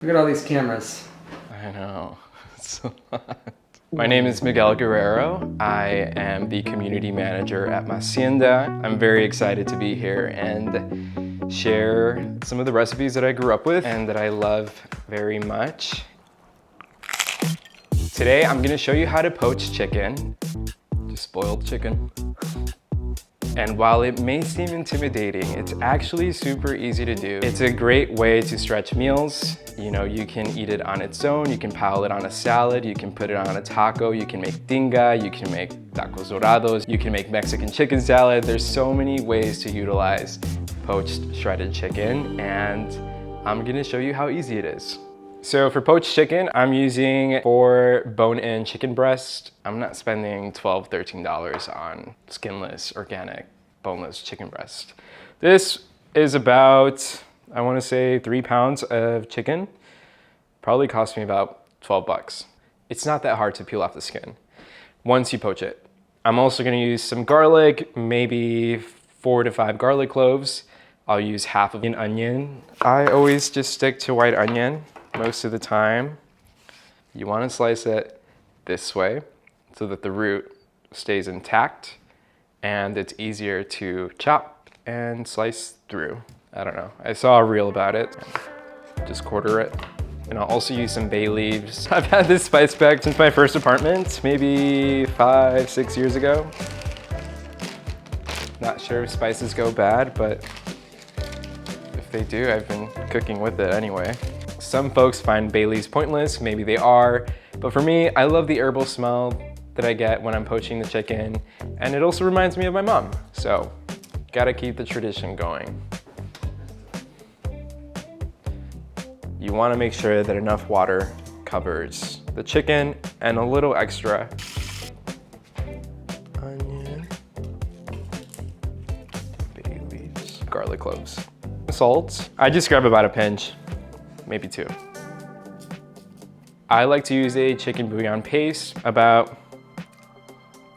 Look at all these cameras. I know, it's a lot. My name is Miguel Guerrero. I am the community manager at Masienda. I'm very excited to be here and share some of the recipes that I grew up with and that I love very much. Today, I'm gonna show you how to poach chicken, just boiled chicken. And while it may seem intimidating, it's actually super easy to do. It's a great way to stretch meals. You know, you can eat it on its own, you can pile it on a salad, you can put it on a taco, you can make tinga, you can make tacos dorados, you can make Mexican chicken salad. There's so many ways to utilize poached shredded chicken, and I'm gonna show you how easy it is. So for poached chicken, I'm using 4 bone-in chicken breasts. I'm not spending $12, $13 on skinless, organic, boneless chicken breast. This is about, I wanna say 3 pounds of chicken. Probably cost me about 12 bucks. It's not that hard to peel off the skin once you poach it. I'm also gonna use some garlic, maybe 4 to 5 garlic cloves. I'll use half of an onion. I always just stick to white onion. Most of the time, you want to slice it this way so that the root stays intact and it's easier to chop and slice through. I don't know, I saw a reel about it. Just quarter it. And I'll also use some bay leaves. I've had this spice bag since my first apartment, maybe 5, 6 years ago. Not sure if spices go bad, but if they do, I've been cooking with it anyway. Some folks find bay leaves pointless, maybe they are, but for me, I love the herbal smell that I get when I'm poaching the chicken, and it also reminds me of my mom, so gotta keep the tradition going. You wanna make sure that enough water covers the chicken and a little extra. Onion, bay leaves, garlic cloves. Salt, I just grab about a pinch. Maybe 2. I like to use a chicken bouillon paste, about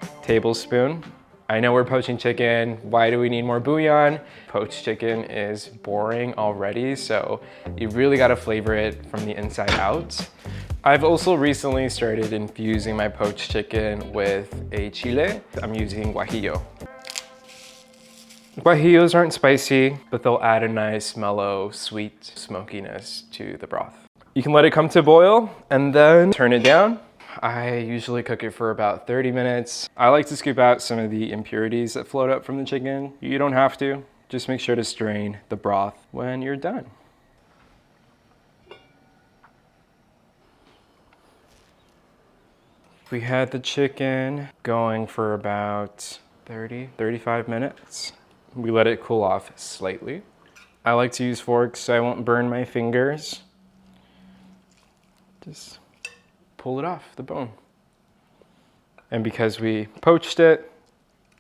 a tablespoon. I know we're poaching chicken, why do we need more bouillon? Poached chicken is boring already, so you really gotta flavor it from the inside out. I've also recently started infusing my poached chicken with a chile. I'm using guajillo. Guajillos aren't spicy, but they'll add a nice, mellow, sweet smokiness to the broth. You can let it come to boil and then turn it down. I usually cook it for about 30 minutes. I like to scoop out some of the impurities that float up from the chicken. You don't have to. Just make sure to strain the broth when you're done. We had the chicken going for about 30, 35 minutes. We let it cool off slightly. I like to use forks so I won't burn my fingers. Just pull it off the bone. And because we poached it,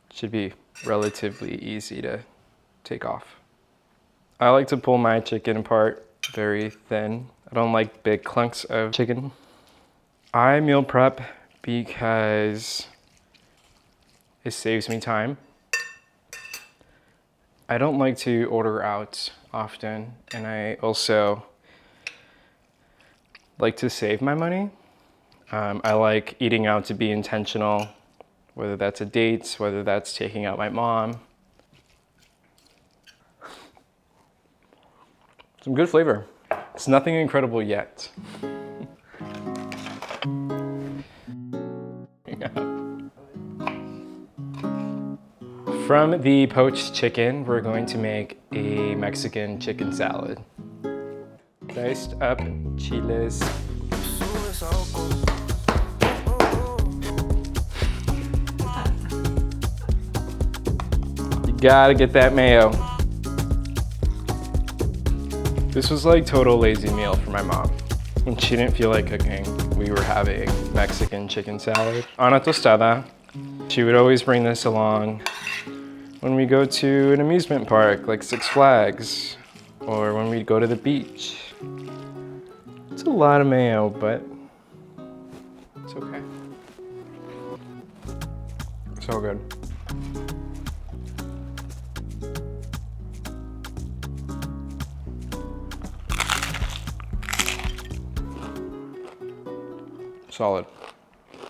it should be relatively easy to take off. I like to pull my chicken apart very thin. I don't like big clunks of chicken. I meal prep because it saves me time. I don't like to order out often, and I also like to save my money. I like eating out to be intentional, whether that's a date, whether that's taking out my mom. Some good flavor. It's nothing incredible yet. From the poached chicken, we're going to make a Mexican chicken salad. Diced up chiles. You gotta get that mayo. This was like total lazy meal for my mom. When she didn't feel like cooking, we were having Mexican chicken salad on a tostada. She would always bring this along when we go to an amusement park like Six Flags, or when we go to the beach. It's a lot of mayo, but it's okay. So good. Solid.